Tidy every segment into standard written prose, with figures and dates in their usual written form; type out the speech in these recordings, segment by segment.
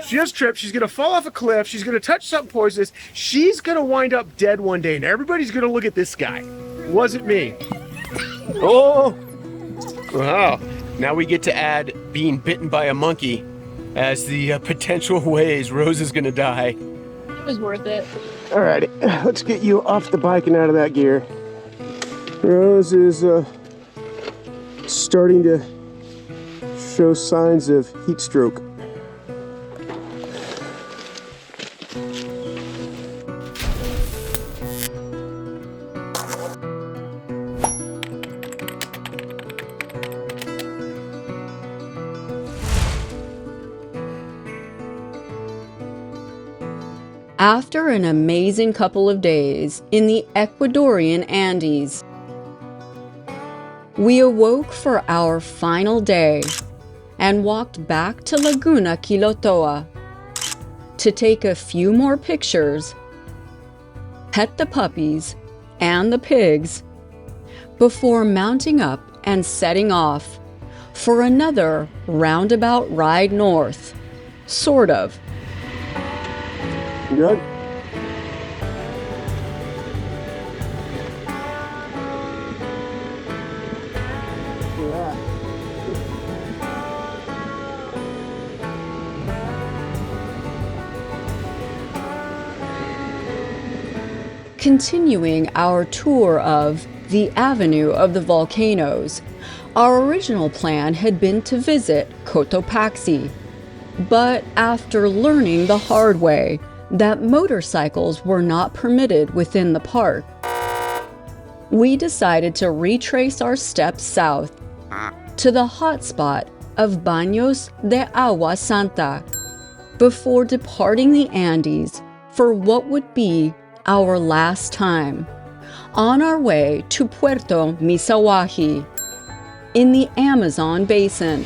She just tripped. She's gonna fall off a cliff. She's gonna touch something poisonous. She's gonna wind up dead one day, and everybody's gonna look at this guy. It wasn't me. Oh, wow. Now we get to add being bitten by a monkey as the potential ways Rose is gonna die. It was worth it. All right, let's get you off the bike and out of that gear. Rose is starting to show signs of heat stroke. After an amazing couple of days in the Ecuadorian Andes, we awoke for our final day and walked back to Laguna Quilotoa to take a few more pictures, pet the puppies and the pigs, before mounting up and setting off for another roundabout ride north, sort of. You good? Continuing our tour of the Avenue of the Volcanoes, our original plan had been to visit Cotopaxi, but after learning the hard way that motorcycles were not permitted within the park, we decided to retrace our steps south to the hotspot of Baños de Agua Santa before departing the Andes for what would be our last time on our way to Puerto Misahualli in the Amazon basin.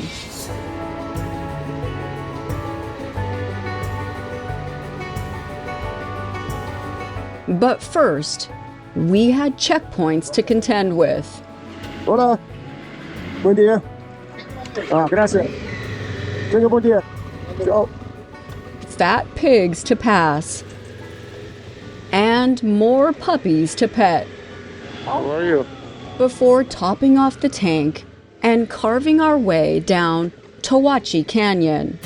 But first, we had checkpoints to contend with. Hola. Buen día. Ah, gracias. Tenga buen día. Ciao. Fat pigs to pass, and more puppies to pet. How are you? Before topping off the tank and carving our way down Tawachi Canyon.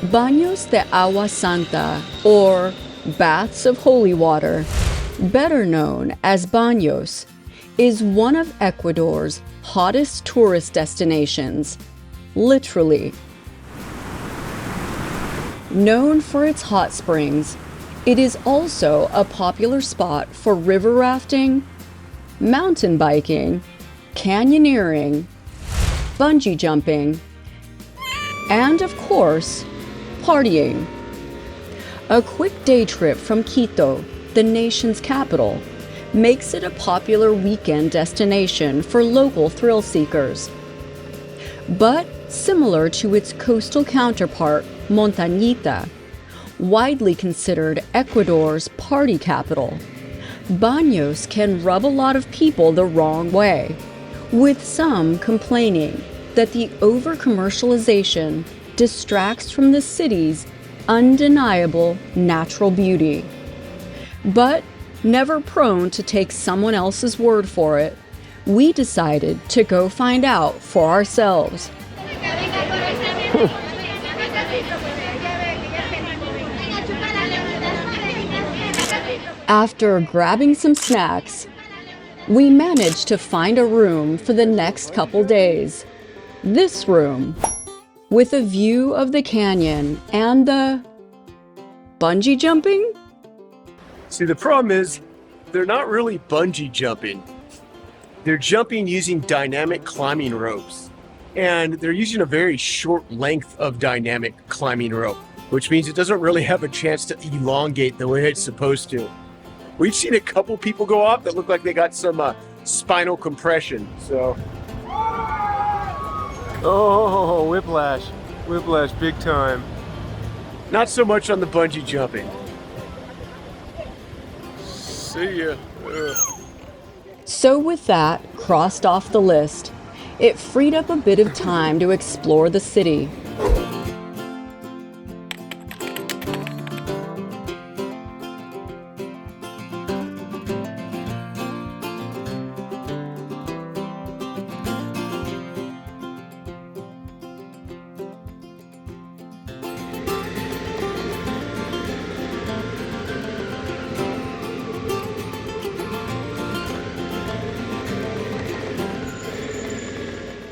Baños de Agua Santa, or Baths of Holy Water, better known as Baños, is one of Ecuador's hottest tourist destinations, literally. Known for its hot springs, it is also a popular spot for river rafting, mountain biking, canyoneering, bungee jumping, and of course, partying. A quick day trip from Quito, the nation's capital, makes it a popular weekend destination for local thrill seekers. But similar to its coastal counterpart, Montañita, widely considered Ecuador's party capital, Baños can rub a lot of people the wrong way, with some complaining that the over-commercialization distracts from the city's undeniable natural beauty. But never prone to take someone else's word for it, we decided to go find out for ourselves. After grabbing some snacks, we managed to find a room for the next couple days. This room, with a view of the canyon and the bungee jumping? See, the problem is they're not really bungee jumping. They're jumping using dynamic climbing ropes. And they're using a very short length of dynamic climbing rope, which means it doesn't really have a chance to elongate the way it's supposed to. We've seen a couple people go off that look like they got some spinal compression, so. Oh, whiplash. Whiplash big time. Not so much on the bungee jumping. See ya. So with that crossed off the list, it freed up a bit of time to explore the city.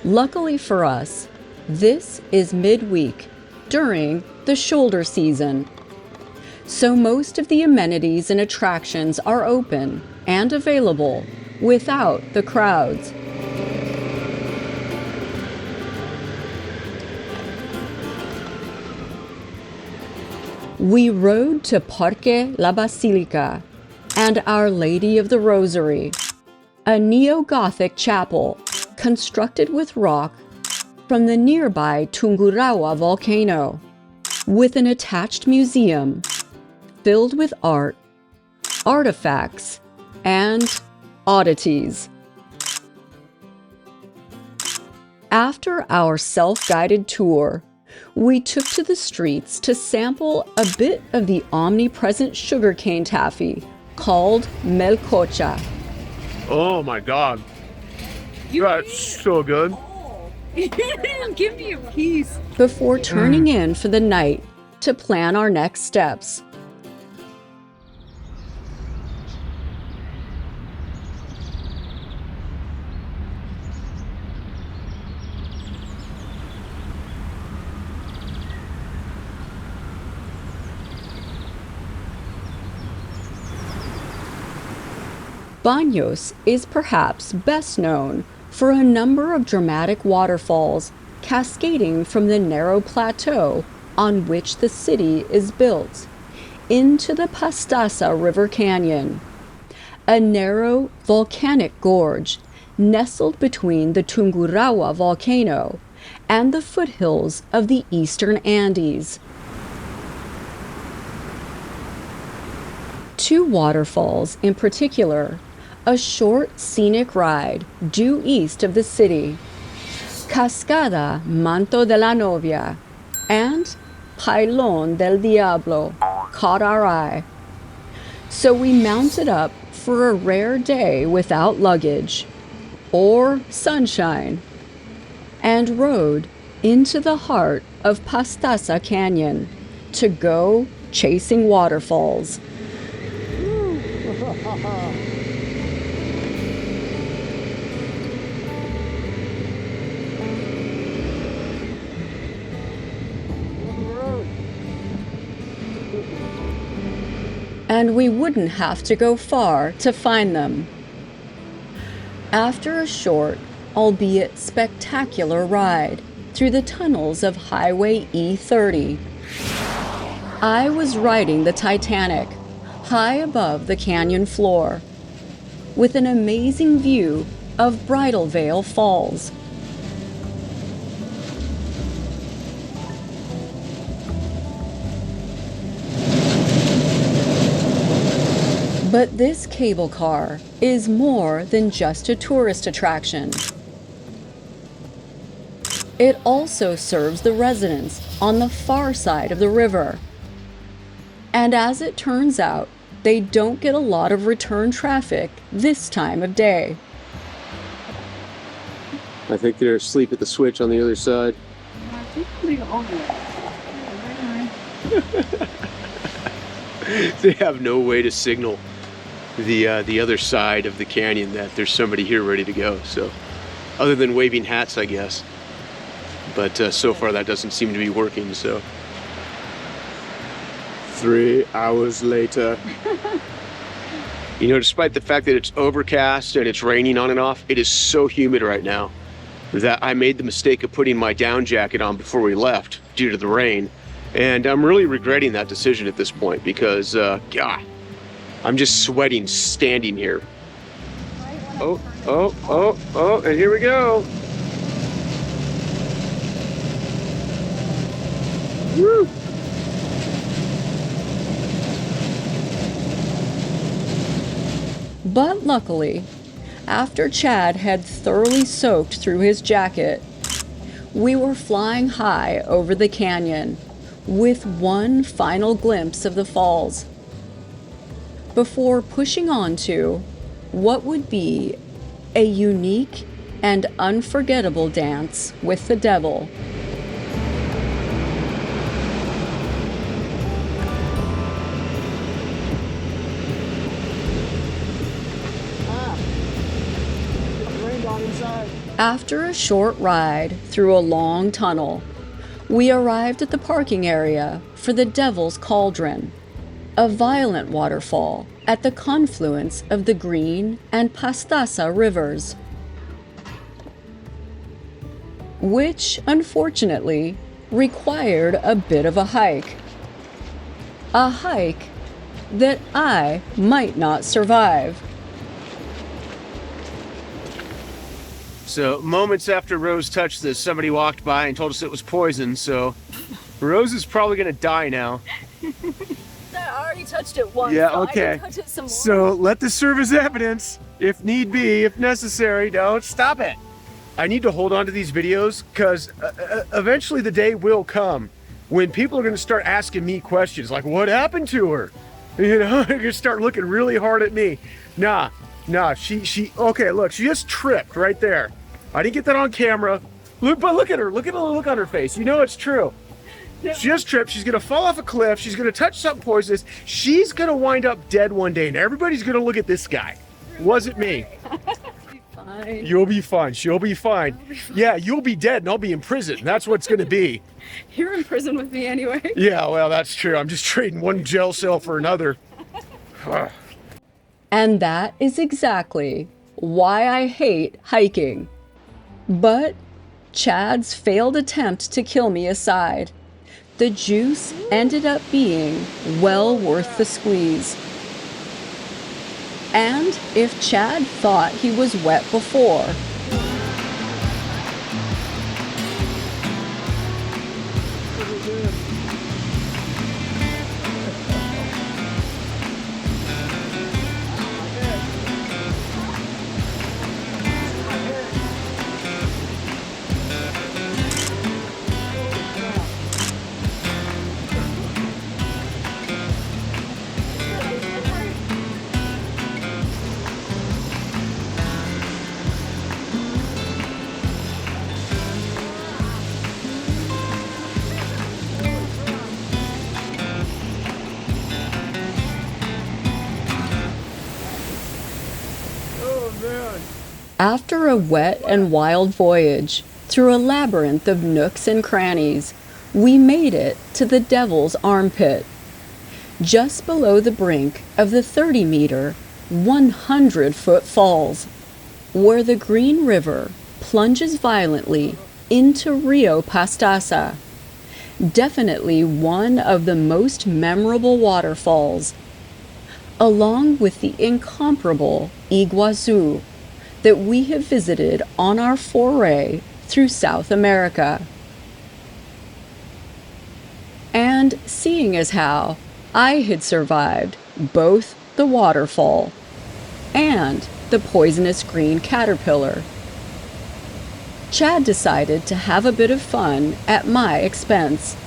Luckily for us, this is midweek during the shoulder season. So most of the amenities and attractions are open and available without the crowds. We rode to Parque La Basilica and Our Lady of the Rosary, a neo-Gothic chapel constructed with rock from the nearby Tungurahua volcano, with an attached museum filled with art, artifacts, and oddities. After our self-guided tour, we took to the streets to sample a bit of the omnipresent sugarcane taffy called melcocha. Oh my God. That's so good. Give me a piece. Before turning in for the night to plan our next steps. Baños is perhaps best known for a number of dramatic waterfalls cascading from the narrow plateau on which the city is built into the Pastaza River Canyon, a narrow volcanic gorge nestled between the Tungurahua volcano and the foothills of the eastern Andes. Two waterfalls in particular, a short scenic ride due east of the city, Cascada Manto de la Novia and Pailón del Diablo, caught our eye. So we mounted up for a rare day without luggage or sunshine and rode into the heart of Pastaza Canyon to go chasing waterfalls. And we wouldn't have to go far to find them. After a short, albeit spectacular ride through the tunnels of Highway E30, I was riding the Titanic high above the canyon floor, with an amazing view of Bridal Veil Falls. But this cable car is more than just a tourist attraction. It also serves the residents on the far side of the river. And as it turns out, they don't get a lot of return traffic this time of day. I think they're asleep at the switch on the other side. They have no way to signal the other side of the canyon that there's somebody here ready to go. So, other than waving hats, I guess. But so far that doesn't seem to be working. So, 3 hours later. You know, despite the fact that it's overcast and it's raining on and off, it is so humid right now that I made the mistake of putting my down jacket on before we left due to the rain. And I'm really regretting that decision at this point because, God, I'm just sweating standing here. Oh, oh, oh, oh, and here we go. Woo! But luckily, after Chad had thoroughly soaked through his jacket, we were flying high over the canyon with one final glimpse of the falls before pushing on to what would be a unique and unforgettable dance with the devil. After a short ride through a long tunnel, we arrived at the parking area for the Devil's Cauldron, a violent waterfall at the confluence of the Green and Pastaza rivers, which unfortunately required a bit of a hike. A hike that I might not survive. So moments after Rose touched this, somebody walked by and told us it was poison, so Rose is probably gonna die now. I already touched it once. Yeah, so okay. I can touch it some more. So let this serve as evidence, if need be, if necessary. Don't stop it. I need to hold on to these videos because eventually the day will come when people are gonna start asking me questions like, what happened to her? You know, they're gonna start looking really hard at me. Nah, she, okay, look, she just tripped right there. I didn't get that on camera. Look, but look at her, look at the look on her face. You know it's true. She just tripped, she's gonna fall off a cliff, she's gonna touch something poisonous, she's gonna wind up dead one day, and everybody's gonna look at this guy. Wasn't me. Fine. You'll be fine, she'll be fine. Yeah, you'll be dead and I'll be in prison. That's what's gonna be. You're in prison with me anyway. Yeah, well, that's true. I'm just trading one jail cell for another. And that is exactly why I hate hiking. But Chad's failed attempt to kill me aside, the juice ended up being well worth the squeeze. And if Chad thought he was wet before, after a wet and wild voyage through a labyrinth of nooks and crannies, we made it to the Devil's Armpit, just below the brink of the 30-meter, 100-foot falls, where the Green River plunges violently into Rio Pastaza, definitely one of the most memorable waterfalls, along with the incomparable Iguazu that we have visited on our foray through South America. And seeing as how I had survived both the waterfall and the poisonous green caterpillar, Chad decided to have a bit of fun at my expense.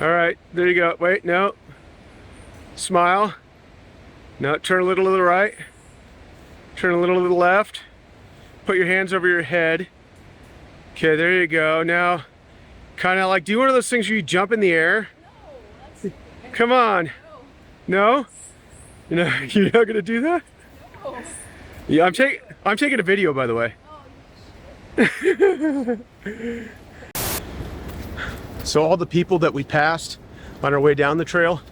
All right, there you go. Wait, no. Smile. No, turn a little to the right. Turn a little to the left. Put your hands over your head. Okay, there you go. Now, kind of like, do one of those things where you jump in the air. No, Come on. No? You're not gonna do that? no. Yeah, I'm taking a video, by the way. So all the people that we passed on our way down the trail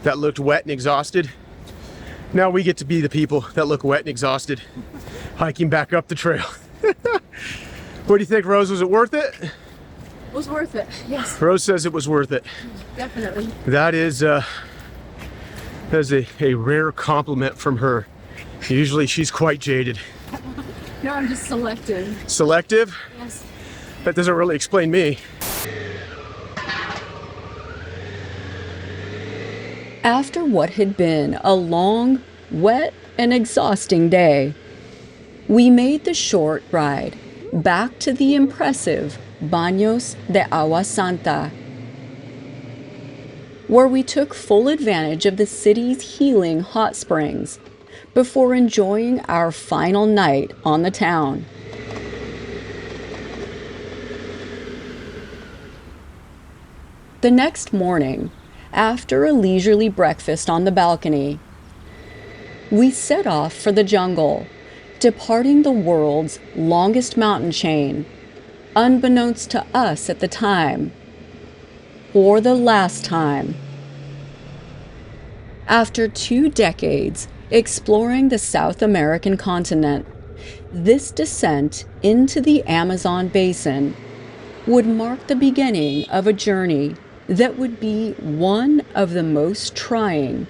that looked wet and exhausted, now we get to be the people that look wet and exhausted hiking back up the trail. What do you think, Rose? Was it worth it? It was worth it. Yes, Rose says it was worth it. definitely. That is a rare compliment from her. Usually she's quite jaded. No, I'm just selective. Selective? Yes. That doesn't really explain me. After what had been a long, wet, and exhausting day, we made the short ride back to the impressive Baños de Agua Santa, where we took full advantage of the city's healing hot springs before enjoying our final night on the town. The next morning, after a leisurely breakfast on the balcony, we set off for the jungle, departing the world's longest mountain chain, unbeknownst to us at the time, for the last time. After 2 decades exploring the South American continent, this descent into the Amazon basin would mark the beginning of a journey that would be one of the most trying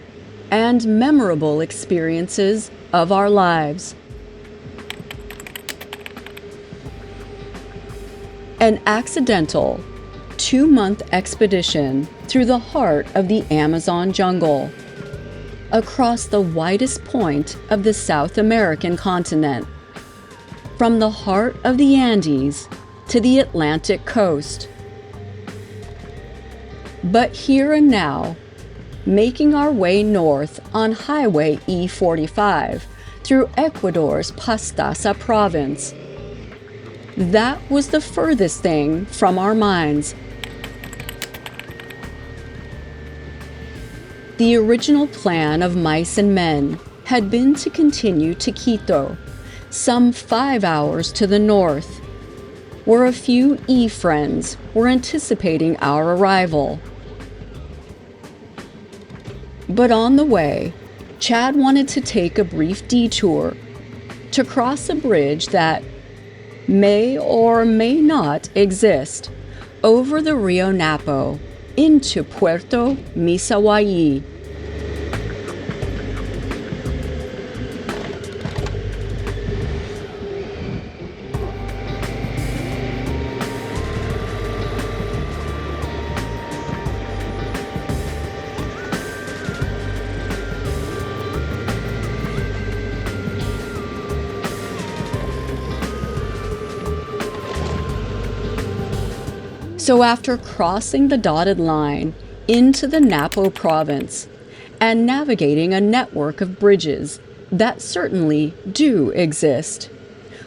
and memorable experiences of our lives. An accidental 2-month expedition through the heart of the Amazon jungle, across the widest point of the South American continent, from the heart of the Andes to the Atlantic coast. But here and now, making our way north on Highway E45 through Ecuador's Pastaza province. That was the furthest thing from our minds. The original plan of mice and men had been to continue to Quito, some 5 hours to the north, where a few E-friends were anticipating our arrival. But on the way, Chad wanted to take a brief detour to cross a bridge that may or may not exist over the Rio Napo into Puerto Misahualli. So after crossing the dotted line into the Napo province and navigating a network of bridges that certainly do exist,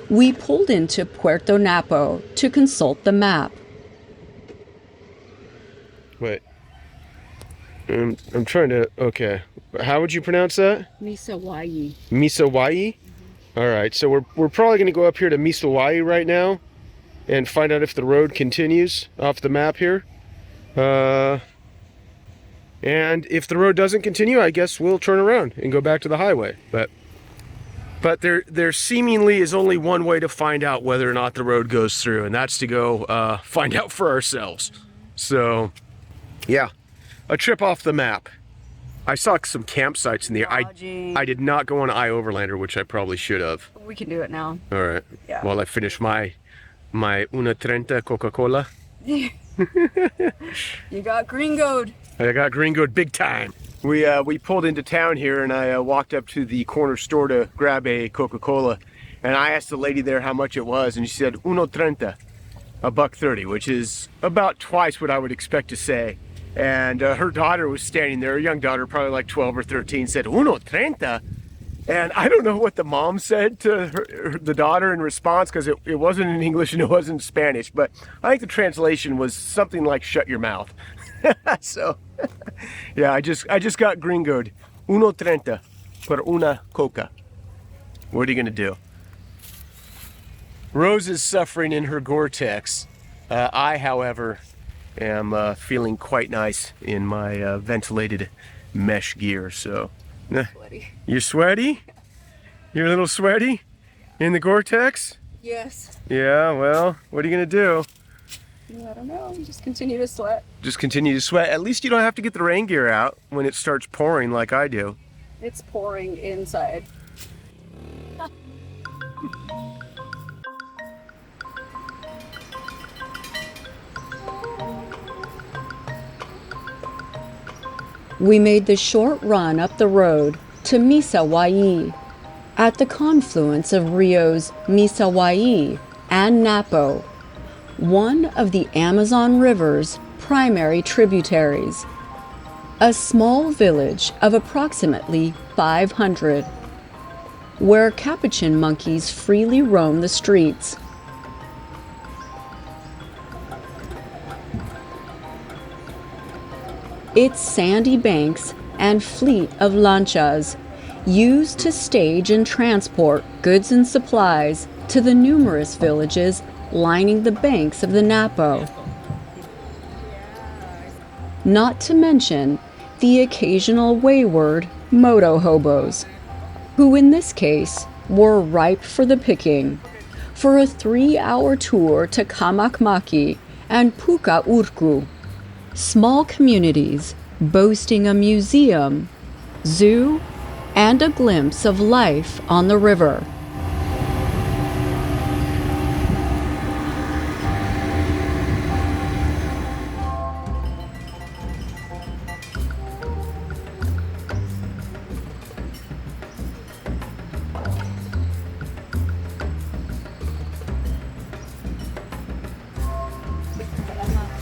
we pulled into Puerto Napo to consult the map. Wait. I'm trying to, okay. How would you pronounce that? Misahualli. Misahualli? All right, so we're probably going to go up here to Misahualli right now and find out if the road continues off the map here. And if the road doesn't continue, I guess we'll turn around and go back to the highway. But there seemingly is only one way to find out whether or not the road goes through, and that's to go find out for ourselves. So, yeah, a trip off the map. I saw some campsites in there. I did not go on iOverlander, which I probably should have. We can do it now. All right. Yeah. While I finish my 1.30 Coca-Cola. You got gringoed. I got gringoed big time. We pulled into town here, and I walked up to the corner store to grab a Coca-Cola, and I asked the lady there how much it was, and she said 1.30, $1.30, which is about twice what I would expect to say. And her daughter was standing there, a young daughter, probably like 12 or 13, said 1.30. And I don't know what the mom said to the daughter in response, because it wasn't in English and it wasn't in Spanish, but I think the translation was something like "shut your mouth." So, yeah, I just got gringoed. 1.30 por una Coca. What are you gonna do? Rose is suffering in her Gore-Tex. I, however, am feeling quite nice in my ventilated mesh gear. So, Sweaty. you're sweaty? You're a little sweaty in the Gore-Tex? Yes. Yeah, well, what are you gonna do? I don't know. Just continue to sweat. Just continue to sweat. At least you don't have to get the rain gear out when it starts pouring like I do. It's pouring inside. We made the short run up the road to Misahualli, at the confluence of Rios Misahualli and Napo, one of the Amazon River's primary tributaries. A small village of approximately 500, where capuchin monkeys freely roam the streets. Its sandy banks and fleet of lanchas used to stage and transport goods and supplies to the numerous villages lining the banks of the Napo. Not to mention the occasional wayward moto hobos, who in this case were ripe for the picking, for a 3-hour tour to Kamakmaki and Puka Urku, small communities boasting a museum, zoo, and a glimpse of life on the river.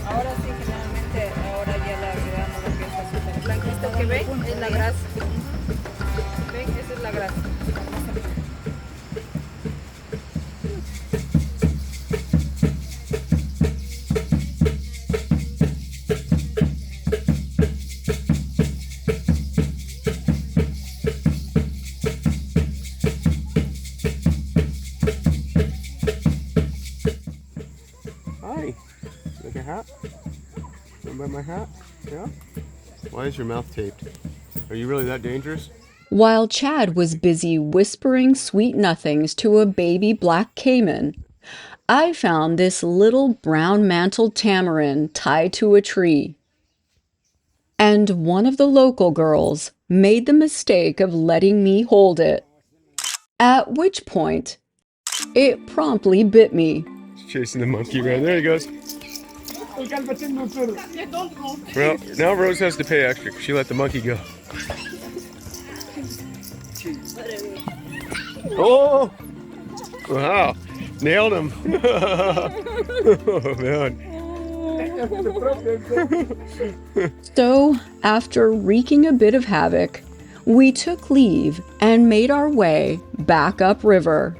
Ahora sí, generalmente, ahora ya le agregamos lo que es azúcar. Blanquito que ven es la grasa. ¿Ven? Esa es la grasa. Hi. Like a hat? Want to buy my hat? Yeah? Why is your mouth taped? Are you really that dangerous? While Chad was busy whispering sweet nothings to a baby black caiman, I found this little brown-mantled tamarin tied to a tree. And one of the local girls made the mistake of letting me hold it, at which point it promptly bit me. He's chasing the monkey around. There he goes. Well, now Rose has to pay extra because she let the monkey go. Oh! Wow. Nailed him. Oh, man. So, after wreaking a bit of havoc, we took leave and made our way back upriver.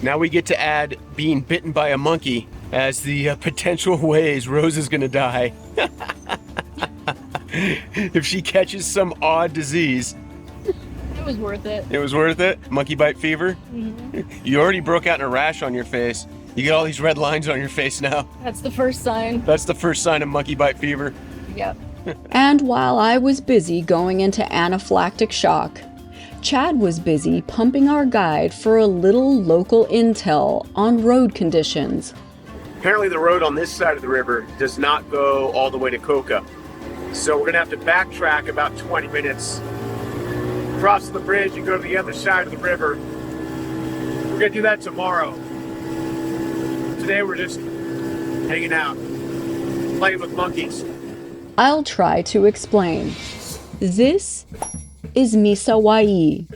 Now we get to add being bitten by a monkey as the potential ways Rose is gonna die. If she catches some odd disease. It was worth it. It was worth it? Monkey bite fever? Mm-hmm. You already broke out in a rash on your face. You get all these red lines on your face now. That's the first sign. That's the first sign of monkey bite fever. Yep. And while I was busy going into anaphylactic shock, Chad was busy pumping our guide for a little local intel on road conditions. Apparently the road on this side of the river does not go all the way to Coca. So we're gonna have to backtrack about 20 minutes, cross the bridge and go to the other side of the river. We're gonna do that tomorrow. Today we're just hanging out, playing with monkeys. I'll try to explain. This is Misahualli,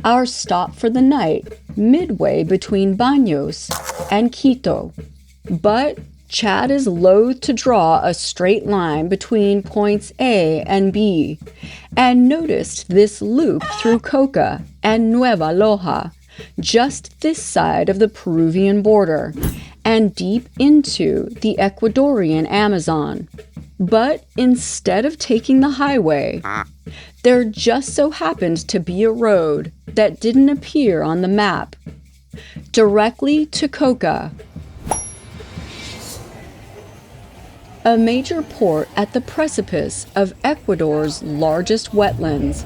our stop for the night, midway between Baños and Quito. But Chad is loath to draw a straight line between points A and B, and noticed this loop through Coca and Nueva Loja, just this side of the Peruvian border, and deep into the Ecuadorian Amazon. But instead of taking the highway, there just so happened to be a road that didn't appear on the map, directly to Coca. a major port at the precipice of Ecuador's largest wetlands,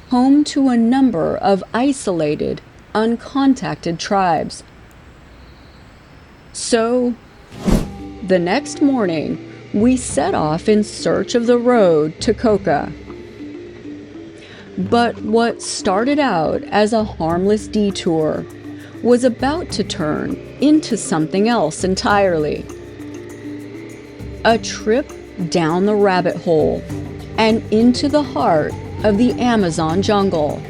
home to a number of isolated, uncontacted tribes. So, the next morning, we set off in search of the road to Coca. But what started out as a harmless detour was about to turn into something else entirely. A trip down the rabbit hole and into the heart of the Amazon jungle.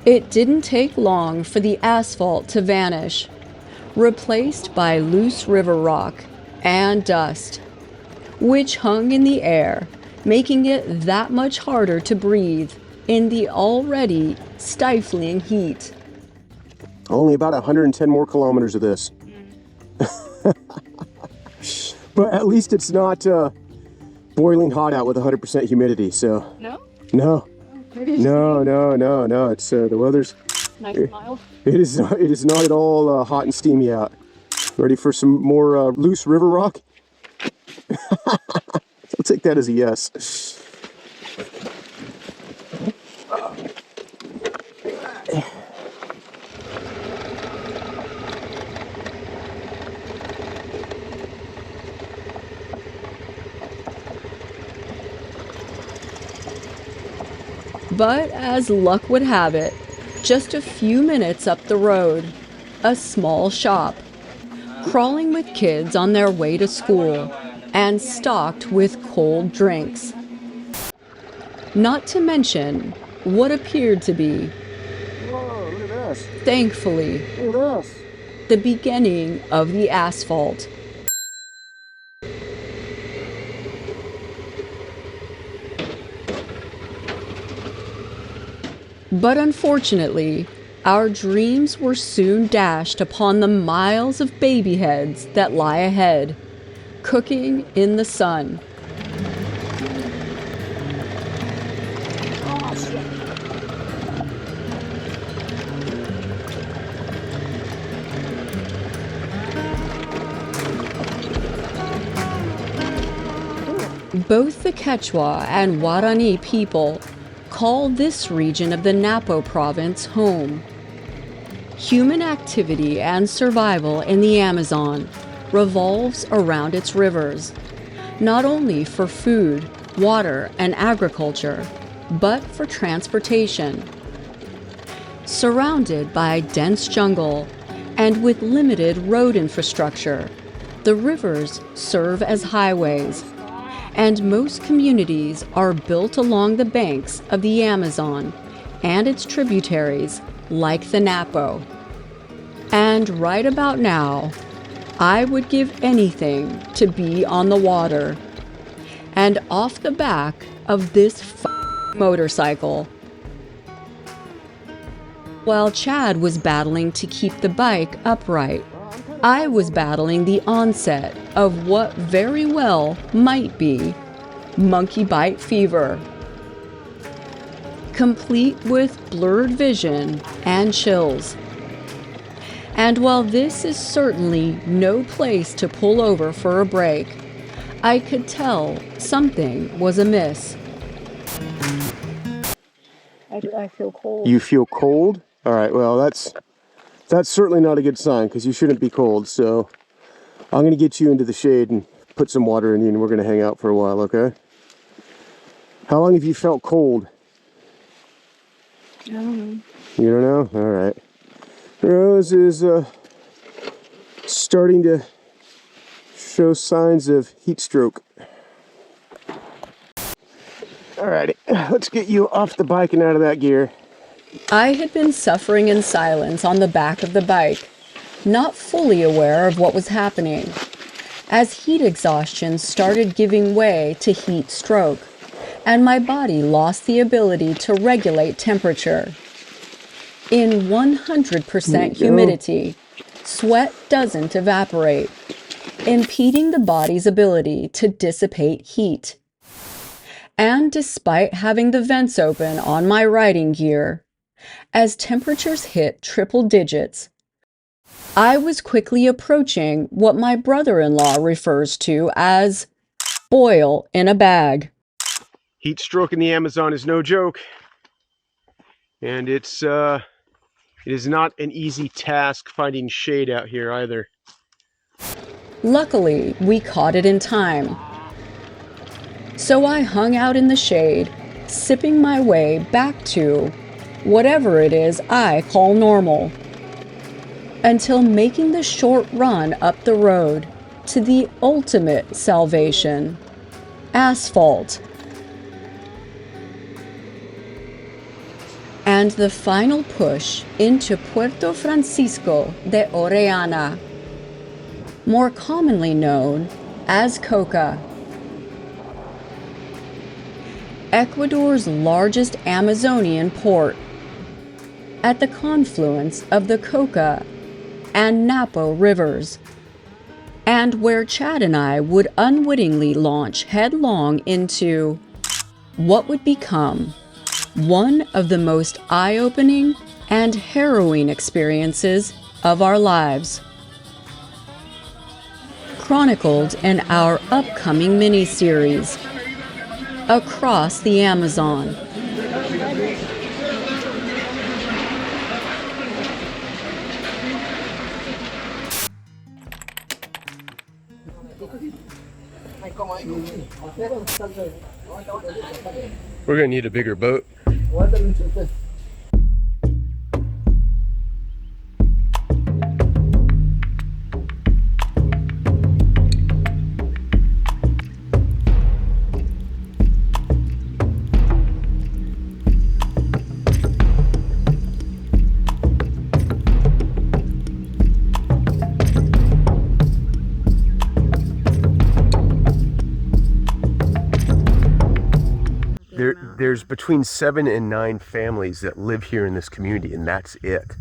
It didn't take long for the asphalt to vanish, replaced by loose river rock and dust, which hung in the air, making it that much harder to breathe in the already stifling heat. Only about 110 more kilometers of this. But at least it's not boiling hot out with 100% humidity, so. No? No. No. It's the weather's Nice and mild. It is not at all hot and steamy out. Ready for some more loose river rock? I'll take that as a yes. But as luck would have it, just a few minutes up the road, a small shop, crawling with kids on their way to school and stocked with cold drinks. Not to mention what appeared to be, Whoa, look at this. thankfully, Look at this. the beginning of the asphalt. But unfortunately, our dreams were soon dashed upon the miles of baby heads that lie ahead, cooking in the sun. Both the Quechua and Guarani people call this region of the Napo province home. Human activity and survival in the Amazon revolves around its rivers, not only for food, water, and agriculture, but for transportation. Surrounded by dense jungle and with limited road infrastructure, the rivers serve as highways, and most communities are built along the banks of the Amazon and its tributaries, like the Napo. And right about now, I would give anything to be on the water and off the back of this motorcycle. While Chad was battling to keep the bike upright, I was battling the onset of what very well might be monkey bite fever, complete with blurred vision and chills. And while this is certainly no place to pull over for a break, I could tell something was amiss. I feel cold. You feel cold? All right, well, that's certainly not a good sign because you shouldn't be cold. So I'm going to get you into the shade and put some water in you and we're going to hang out for a while, okay? How long have you felt cold? I don't know. You don't know? All right. Rose is starting to show signs of heat stroke. Alrighty, let's get you off the bike and out of that gear. I had been suffering in silence on the back of the bike, not fully aware of what was happening, as heat exhaustion started giving way to heat stroke, and my body lost the ability to regulate temperature. In 100% humidity, sweat doesn't evaporate, impeding the body's ability to dissipate heat. And despite having the vents open on my riding gear, as temperatures hit triple digits, I was quickly approaching what my brother-in-law refers to as boil in a bag. Heat stroke in the Amazon is no joke, and it is not an easy task finding shade out here either. Luckily, we caught it in time. So I hung out in the shade, sipping my way back to whatever it is I call normal, until making the short run up the road to the ultimate salvation, asphalt. And the final push into Puerto Francisco de Orellana, more commonly known as Coca. Ecuador's largest Amazonian port, at the confluence of the Coca and Napo rivers, and where Chad and I would unwittingly launch headlong into what would become one of the most eye-opening and harrowing experiences of our lives, chronicled in our upcoming mini-series, Across the Amazon. We're gonna need a bigger boat. There's between 7 and 9 families that live here in this community, and that's it.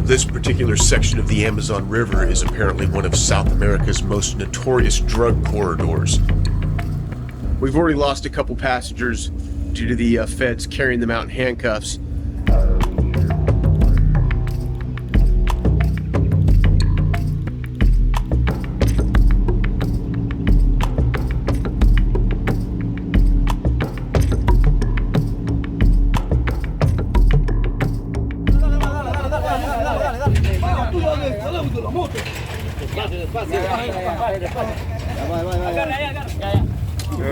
This particular section of the Amazon River is apparently one of South America's most notorious drug corridors. We've already lost a couple passengers due to the feds carrying them out in handcuffs.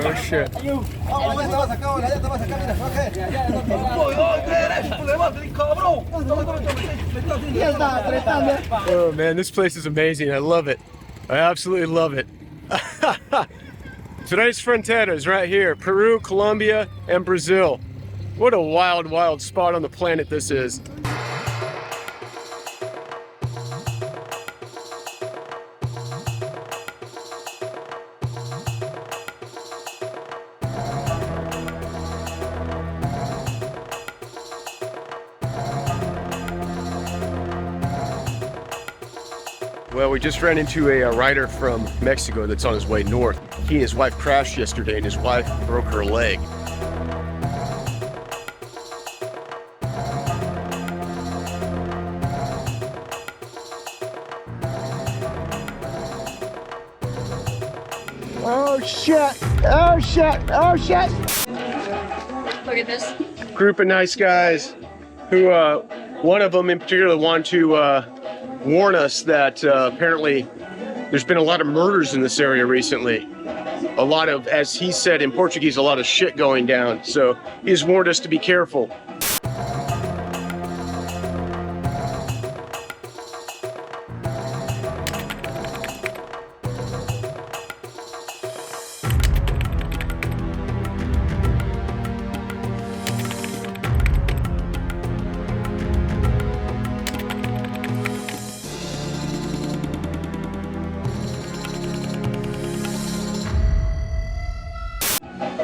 Oh shit. Oh man, this place is amazing. I love it. I absolutely love it. Today's frontera is right here. Peru, Colombia, and Brazil. What a wild, wild spot on the planet this is. Well, we just ran into a rider from Mexico that's on his way north. He and his wife crashed yesterday, and his wife broke her leg. Oh shit! Oh shit! Oh shit! Look at this. Group of nice guys who, one of them in particular wanted to warn us that apparently there's been a lot of murders in this area recently. a lot of, as he said in Portuguese, a lot of shit going down. So he's warned us to be careful.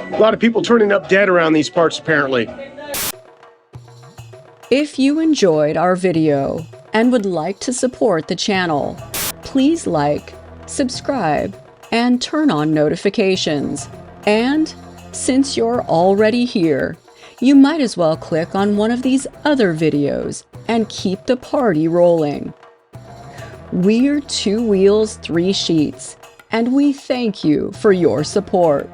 A lot of people turning up dead around these parts, apparently. If you enjoyed our video and would like to support the channel, please like, subscribe, and turn on notifications. And since you're already here, you might as well click on one of these other videos and keep the party rolling. We're 2 Wheels, 3 Sheets, and we thank you for your support.